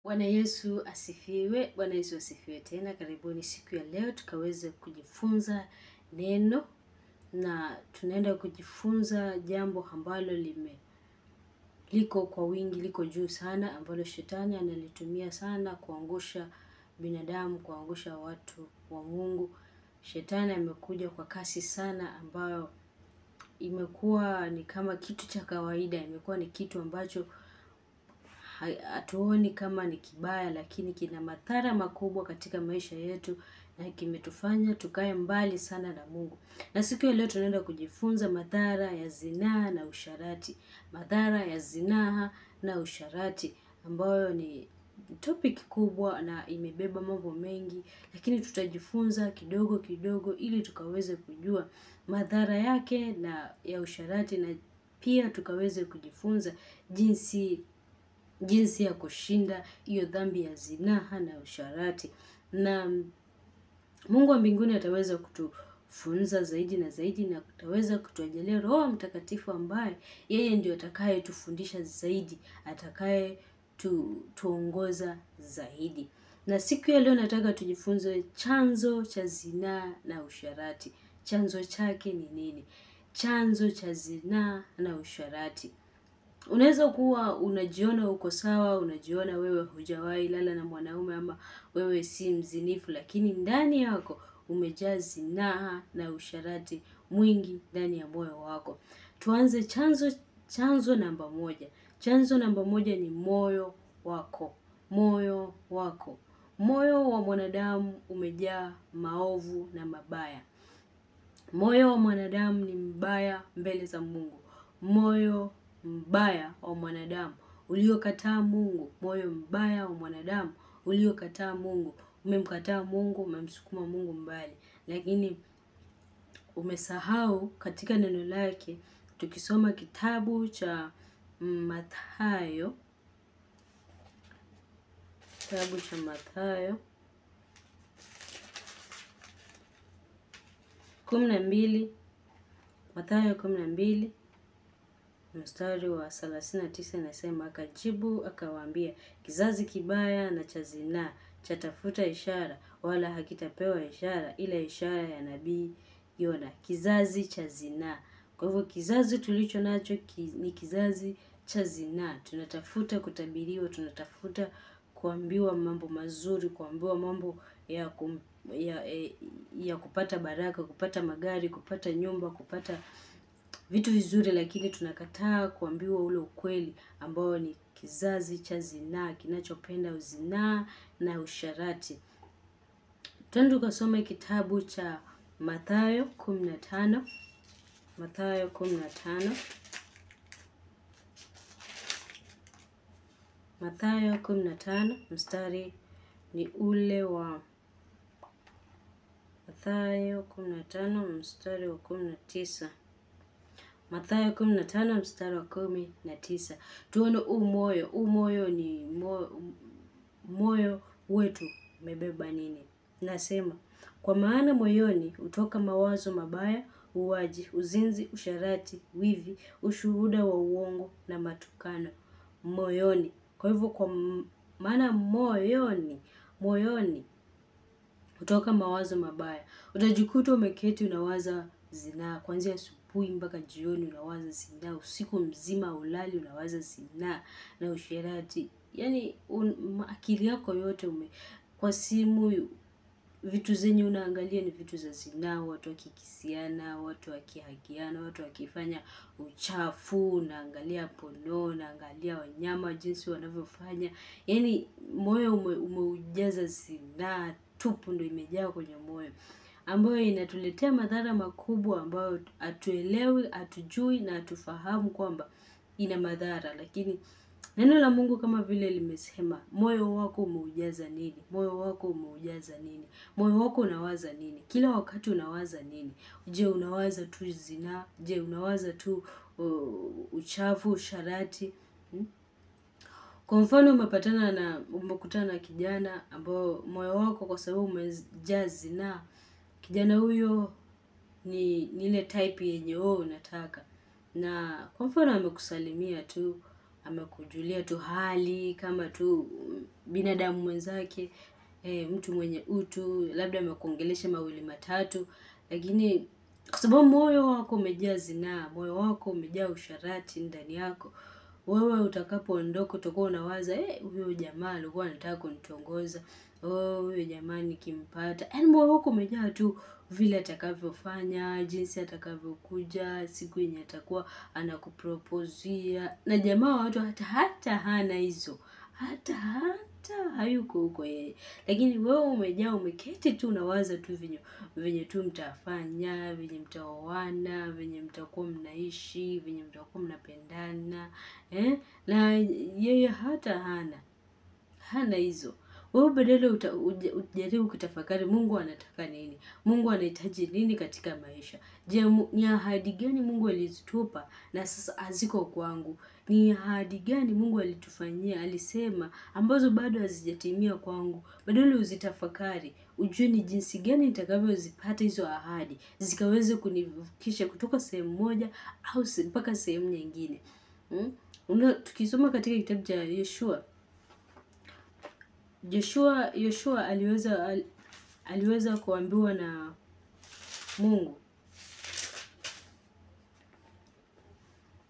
Bwana Yesu asifiwe. Bwana Yesu asifiwe tena. Karibuni siku ya leo tukaweze kujifunza neno, na tunaenda kujifunza jambo ambalo liko kwa wingi, liko juu sana, ambalo shetani analitumia sana kuangusha binadamu, kuangusha watu wa Mungu. Shetani amekuja kwa kasi sana, ambayo imekuwa ni kama kitu cha kawaida, imekuwa ni kitu ambacho hatuoni kama ni kibaya, lakini kina madhara makubwa katika maisha yetu na kimetufanya tukae mbali sana na Mungu. Na siku ya leo tunaenda kujifunza madhara ya zinaa na usharati. Madhara ya zinaa na usharati, ambayo ni topic kubwa na imebeba mambo mengi, lakini tutajifunza kidogo kidogo ili tukaweze kujua madhara yake na ya usharati, na pia tukaweze kujifunza jinsi ya kushinda hiyo dhambi ya zinaa na usharati. Na Mungu wa mbinguni ataweza kutufunza zaidi na zaidi, na ataweza kutujalia Roho Mtakatifu ambaye yeye ndio atakaye tufundisha zaidi, atakaye tuongoza zaidi. Na siku ya leo nataka tujifunze chanzo cha zinaa na usharati. Chanzo chake ni nini? Chanzo cha zinaa na usharati. Unaweza kuwa unajiona uko sawa, unajiona wewe hujawahi lala na mwanaume, ama wewe si mzinifu, lakini ndani yako umejaa zinaa na usharati mwingi ndani ya moyo wako. Tuanze chanzo namba moja. Chanzo namba moja ni moyo wako. Moyo wako. Moyo wa mwanadamu umejaa maovu na mabaya. Moyo wa mwanadamu ni mbaya mbele za Mungu. Moyo mbaya wa mwanadamu uliokataa Mungu. Moyo mbaya wa mwanadamu uliokataa Mungu. Umemkataa Mungu, umemsukuma Mungu mbali. Lakini umesahau katika neno lake, tukisoma kitabu cha Mathayo. Kitabu cha Mathayo 12. Mathayo 12 mstari wa 39 inasema, akajibu akawaambia, kizazi kibaya na cha zinaa chatafuta ishara, wala hakitapewa ishara ila ishara ya nabii Yona. Kizazi cha zinaa. Kwa hivyo kizazi tulicho nacho ni kizazi cha zinaa. Tunatafuta kutabiriwa, tunatafuta kuambiwa mambo mazuri, kuambiwa mambo ya kupata baraka, kupata magari, kupata nyumba, kupata vitu vizuri, lakini tunakataa kuambiwa ule ukweli ambao ni kizazi cha zinaa, kinachopenda uzinaa na usharati. Twende tukasome kitabu cha Mathayo 15. Mathayo 15. Mathayo 15 mstari ni ule wa Mathayo 15 mstari wa 19. Mathayo 15 mstari wa 19. Tuone moyo ni moyo wetu umebeba nini? Nasema, kwa maana moyoni hutoka mawazo mabaya, uuaji, uzinzi, usharati, wivi, ushuhuda wa uongo na matukano. Moyoni. Kwa hivyo kwa maana moyoni hutoka mawazo mabaya. Utajikuta umeketi unawaza zinaa kuanzia asubuhi mpaka jioni, unawaza zinaa, usiku mzima ulali unawaza zinaa na usherati. Yaani akili yako yote kwa simu, vitu zenye unaangalia ni vitu za zinaa, watu wakikisiana, watu wakihagiana, watu wakifanya uchafu, unaangalia porno, unaangalia wanyama jinsi wanavyofanya. Yaani moyo umeujaza zinaa tupu, ndio imejaa kwenye moyo, ambayo inatuletea madhara makubwa ambayo hatuelewi, hatujui na hatufahamu kwamba ina madhara. Lakini neno la Mungu kama vile limesema, moyo wako umeujaza nini? Moyo wako umeujaza nini? Moyo wako unawaza nini? Kila wakati unawaza nini? Je, unawaza tu zinaa? Je, unawaza tu uchafu, usharati? Kwa mfano umekutana na kijana ambao moyo wako kwa sababu umejaa zinaa. Kijana huyo ni ile type yenye wewe unataka. Na kwa mfano amekusalimia tu, amekujulia tu hali kama tu binadamu mwenzake, mtu mwenye utu, labda amekuongelesha mawili matatu, lakini kwa sababu moyo wako umejaa zinaa, moyo wako umejaa usharati ndani yako, wewe utakapoondoka utakuwa unawaza, huyo jamaa alikuwa anataka kunitongoza, huyo jamaa nikimpata. Yaani moyo wako umejaa tu vile atakavyofanya, jinsi atakavyokuja, siku yenye atakuwa anakupropozia. Na jamaa wa watu hata hana hizo. Hata hayuko huko yeye. Lakini wewe umejaa, umeketi tu unawaza tu venye tu mtafanya, venye mtaoana, venye mtakuwa mnaishi, venye mtakuwa mnapendana, na yeye hata hana hizo. Wewe badala ujaribu kutafakari Mungu anataka nini? Mungu anahitaji nini katika maisha? Je, ni ahadi gani Mungu alizitupa na sasa haziko kwangu? Ni ahadi gani Mungu alitufanyia, alisema ambazo bado hazijatimia kwangu? Badala uzitafakari, ujue ni jinsi gani nitakavyozipata hizo ahadi, zikaweze kunivukisha kutoka sehemu moja au mpaka sehemu nyingine. Tukisoma katika kitabu cha Yoshua aliweza kuambiwa na Mungu.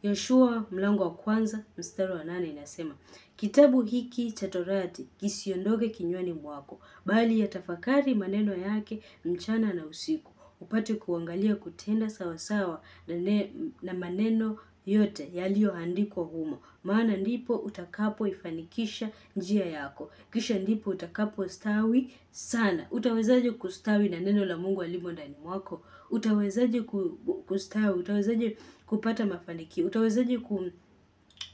Yoshua mlango wa 1 mstari wa 8 inasema, kitabu hiki cha Torati kisiondoke kinywani mwako, bali yatafakari maneno yake mchana na usiku, upate kuangalia kutenda sawasawa na maneno yote yaliyoandikwa humo, maana ndipo utakapoifanikisha njia yako, kisha ndipo utakapostawi sana. Utawezaje kustawi na neno la Mungu alimo ndani mwako? Utawezaje kustawi? Utawezaje kupata mafanikio? Utawezaje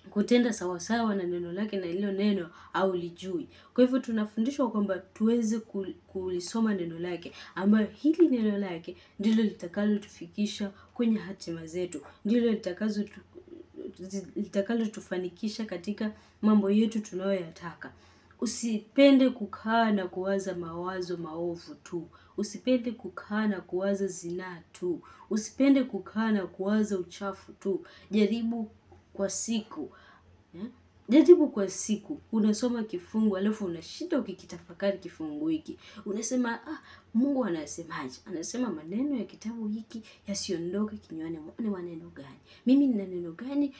kutenda sawasawa na neno lake na hilo neno au lijui? Kwa hivyo tunafundishwa kwamba tuweze kulisoma neno lake, ambayo hili neno lake ndilo litakalotufikisha kwenye hatima zetu, ndilo litakalotufanikisha katika mambo yetu tunayoyataka. Usipende kukaa na kuwaza mawazo maovu tu. Usipende kukaa na kuwaza zinaa tu. Usipende kukaa na kuwaza uchafu tu. Jaribu kwa siku, unasoma kifungu, alafu unashinda ukikitafakari kifungu hiki. Unasema, Mungu anasemaje? Anasema maneno ya kitabu hiki yasiondoke kinywani mwangu. Ni maneno gani? Mimi nina neno gani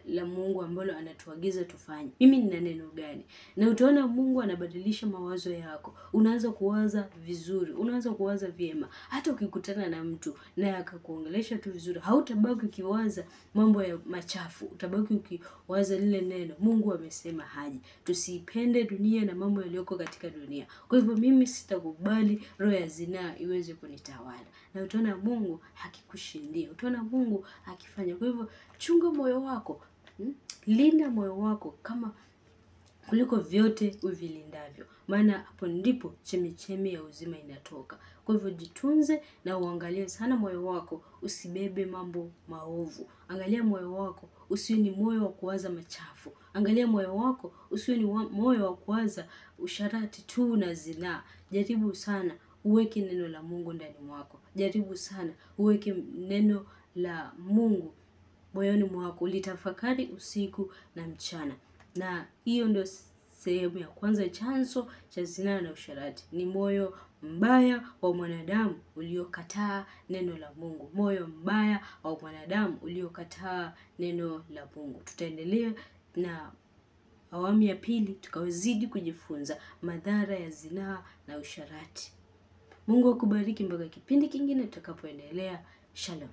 la Mungu ambalo anatuagiza tufanye? Mimi nina neno gani? Na utaona Mungu anabadilisha mawazo yako. Unaanza kuwaza vizuri, unaanza kuwaza vyema. Hata ukikutana na mtu na akakuongelesha tu vizuri, hautabaki ukiwaza mambo ya machafu. Utabaki ukiwaza lile neno, Mungu amesema haji. Tusipende dunia na mambo yaliyoko katika dunia. Kwa hivyo mimi sitakubali roho ya zinaa iweze kunitawala. Na utaona Mungu akikushindia. Utaona Mungu akifanya. Kwa hivyo chunga moyo wako. Linda moyo wako kama kuliko vyote uvilindavyo. Maana hapo ndipo chemichemi ya uzima inatoka. Kwa hivyo jitunze na uangalie sana moyo wako, usibebe mambo maovu. Angalia moyo wako, usiwe ni moyo wa kuwaza machafu. Angalia moyo wako, usiwe ni moyo wa kuwaza usharati tu na zinaa. Jaribu sana uweke neno la Mungu ndani mwako. Jaribu sana uweke neno la Mungu moyoni mwako, litafakari usiku na mchana. Na hiyo ndio sehemu ya kwanza, chanzo cha zinaa na usharati. Ni moyo mbaya wa mwanadamu uliokataa neno la Mungu. Moyo mbaya wa mwanadamu uliokataa neno la Mungu. Tutaendelea na awamu ya pili, tukawazidi kujifunza madhara ya zinaa na usharati. Mungu akubariki mpaka kipindi kingine tutakapoendelea. Shalom.